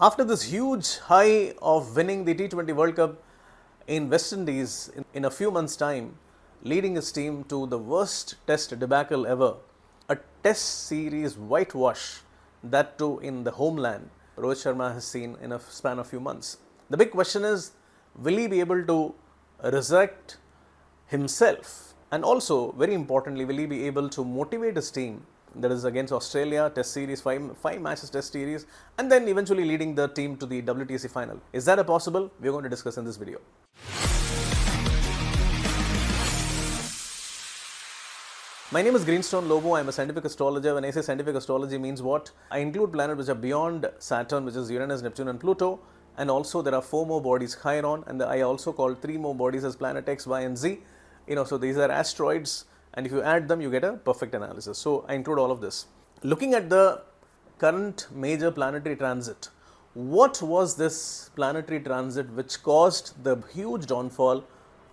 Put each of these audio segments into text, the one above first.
After this huge high of winning the T20 World Cup in West Indies in a few months' time, leading his team to the worst test debacle ever, a test series whitewash, that too in the homeland, Rohit Sharma has seen in a span of few months. The big question is, will he be able to resurrect himself, and also very importantly, will he be able to motivate his team, that is against Australia, test series, five matches test series, and then eventually leading the team to the WTC final. Is that a possible? We are going to discuss in this video. My name is Greenstone Lobo. I am a scientific astrologer. When I say scientific astrology means what? I include planets which are beyond Saturn, which is Uranus, Neptune and Pluto, and also there are 4 more bodies Chiron, and I also call 3 more bodies as planet X, Y and Z. So these are asteroids, and if you add them you get a perfect analysis. So I include all of this. Looking at the current major planetary transit, what was this planetary transit which caused the huge downfall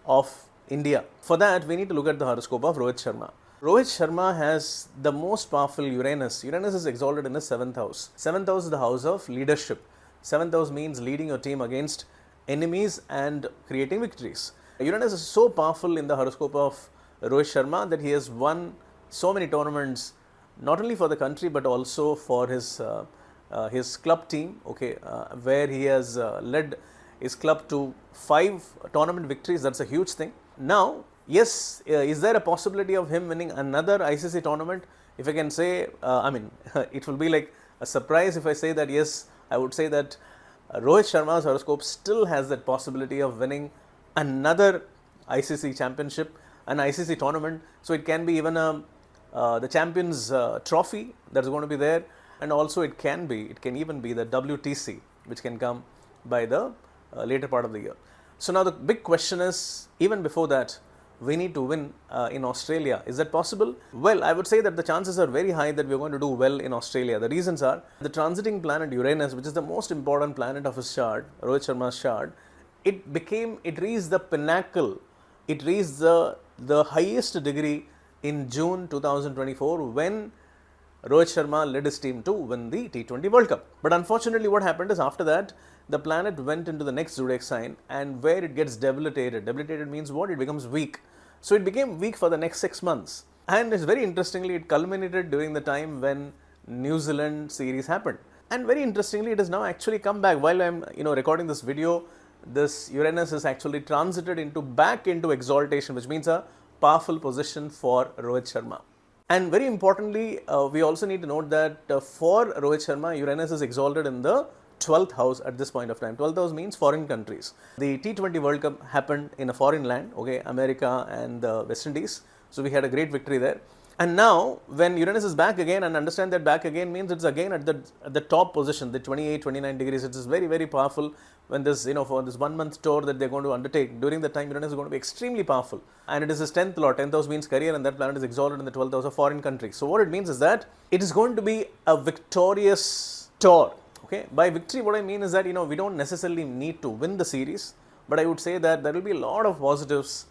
of India? For that we need to look at the horoscope of Rohit Sharma. Rohit Sharma has the most powerful Uranus. Uranus is exalted in the 7th house. 7th house is the house of leadership. 7th house means leading your team against enemies and creating victories. Uranus is so powerful in the horoscope of Rohit Sharma that he has won so many tournaments, not only for the country but also for his club team, where he has led his club to 5 tournament victories. That's a huge thing. Now, yes, is there a possibility of him winning another ICC tournament? If I can say, it will be like a surprise if I say that yes, I would say that Rohit Sharma's horoscope still has that possibility of winning another ICC championship, an ICC tournament. So it can be even the Champions Trophy that's going to be there, and also it can even be the WTC, which can come by the later part of the year. So now the big question is, even before that, we need to win in Australia. Is that possible? Well, I would say that the chances are very high that we are going to do well in Australia. The reasons are, the transiting planet Uranus, which is the most important planet of his chart, Rohit Sharma's chart, it reached the pinnacle, it reached the highest degree in June 2024 when Rohit Sharma led his team to win the T20 World Cup. But unfortunately what happened is, after that the planet went into the next zodiac sign, and where it gets debilitated. Debilitated means what? It becomes weak. So it became weak for the next 6 months, and it's very interestingly, it culminated during the time when New Zealand series happened. And very interestingly, it has now actually come back. While I'm recording this video, this Uranus is actually transited back into exaltation, which means a powerful position for Rohit Sharma. And very importantly, we also need to note that for Rohit Sharma, Uranus is exalted in the 12th house at this point of time. 12th house means foreign countries. The T20 World Cup happened in a foreign land, America and the West Indies. So we had a great victory there. And now when Uranus is back again, and understand that back again means it's again at the top position, the 28, 29 degrees. It is very, very powerful when this, for this 1 month tour that they're going to undertake. During the time, Uranus is going to be extremely powerful. And it is his 10th law. 10th house means career, and that planet is exalted in the 12th house of foreign countries. So what it means is that it is going to be a victorious tour. By victory, what I mean is that, we don't necessarily need to win the series, but I would say that there will be a lot of positives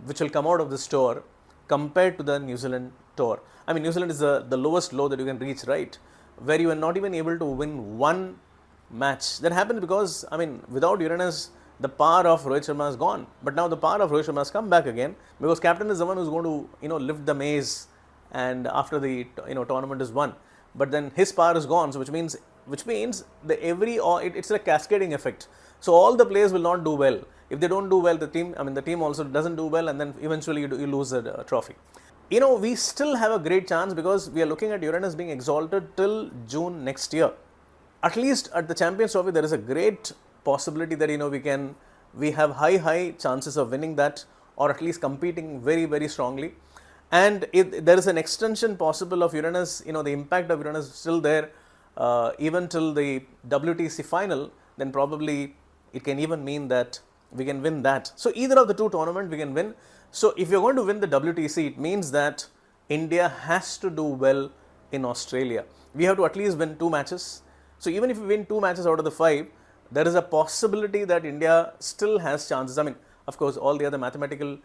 which will come out of this tour compared to the New Zealand tour. New Zealand is the lowest low that you can reach, right? Where you are not even able to win one match. That happens because, without Uranus, the power of Rohit Sharma is gone. But now the power of Rohit Sharma has come back again, because captain is the one who's going to, lift the maze, and after the, tournament is won. But then his power is gone, so which means it's a cascading effect. So all the players will not do well. If they don't do well, the team also doesn't do well, and then eventually you lose the trophy. We still have a great chance, because we are looking at Uranus being exalted till June next year. At least at the Champions Trophy, there is a great possibility that we have high chances of winning that, or at least competing very, very strongly. And if there is an extension possible of Uranus, the impact of Uranus is still there even till the WTC final, then probably it can even mean that we can win that. So either of the 2 tournaments we can win. So if you're going to win the WTC, it means that India has to do well in Australia. We have to at least win 2 matches. So even if we win 2 matches out of the 5, there is a possibility that India still has chances. Of course, all the other mathematical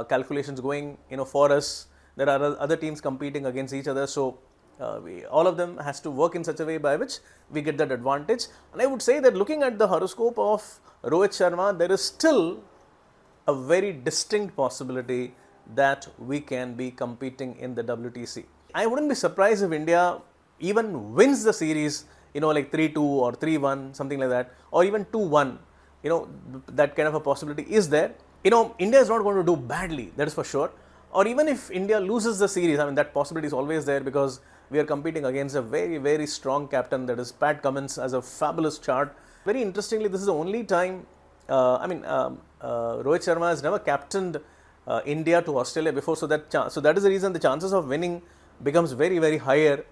calculations going for us. There are other teams competing against each other. So All of them has to work in such a way by which we get that advantage. And I would say that looking at the horoscope of Rohit Sharma, there is still a very distinct possibility that we can be competing in the WTC. I wouldn't be surprised if India even wins the series, like 3-2 or 3-1, something like that, or even 2-1. That kind of a possibility is there. India is not going to do badly, that is for sure. Or even if India loses the series, that possibility is always there, because we are competing against a very, very strong captain, that is Pat Cummins, has a fabulous chart. Very interestingly, this is the only time, Rohit Sharma has never captained India to Australia before, so that is the reason the chances of winning becomes very, very higher,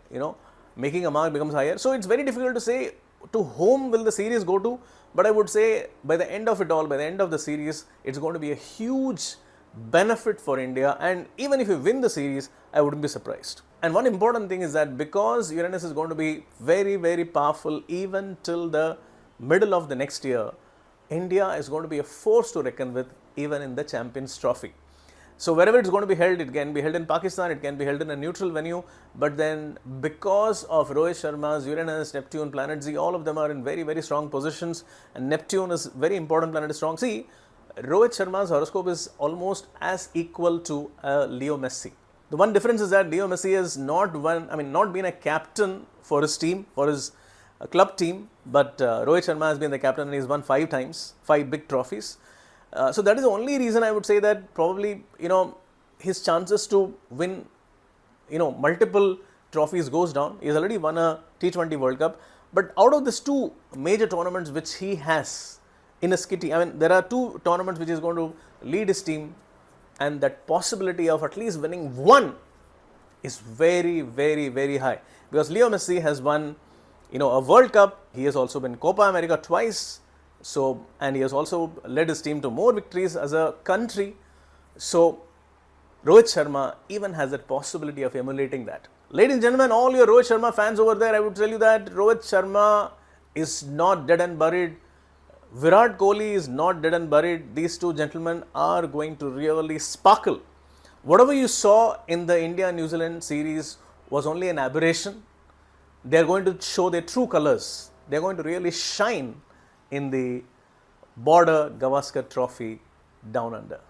making a mark becomes higher. So it's very difficult to say to whom will the series go to, but I would say by the end of it all, by the end of the series, it's going to be a huge benefit for India, and even if we win the series, I wouldn't be surprised. And one important thing is that because Uranus is going to be very, very powerful even till the middle of the next year, India is going to be a force to reckon with even in the Champions Trophy. So wherever it's going to be held, it can be held in Pakistan, it can be held in a neutral venue, but then because of Rohit Sharma's Uranus, Neptune, Planet Z, all of them are in very, very strong positions, and Neptune is very important planet, is strong. See, Rohit Sharma's horoscope is almost as equal to Leo Messi. The one difference is that Leo Messi has not been a captain for his team, for his club team, but Rohit Sharma has been the captain and he's won 5 times, 5 big trophies. So that is the only reason I would say that probably, his chances to win, multiple trophies goes down. He has already won a T20 World Cup, but out of these 2 major tournaments which he has in his kitty, there are 2 tournaments which he is going to lead his team, and that possibility of at least winning one is very, very, very high, because Leo Messi has won, a World Cup. He has also been Copa America twice. So, and he has also led his team to more victories as a country. So, Rohit Sharma even has that possibility of emulating that. Ladies and gentlemen, all your Rohit Sharma fans over there, I would tell you that Rohit Sharma is not dead and buried. Virat Kohli is not dead and buried. These 2 gentlemen are going to really sparkle. Whatever you saw in the India-New Zealand series was only an aberration. They are going to show their true colors. They are going to really shine in the Border-Gavaskar Trophy down under.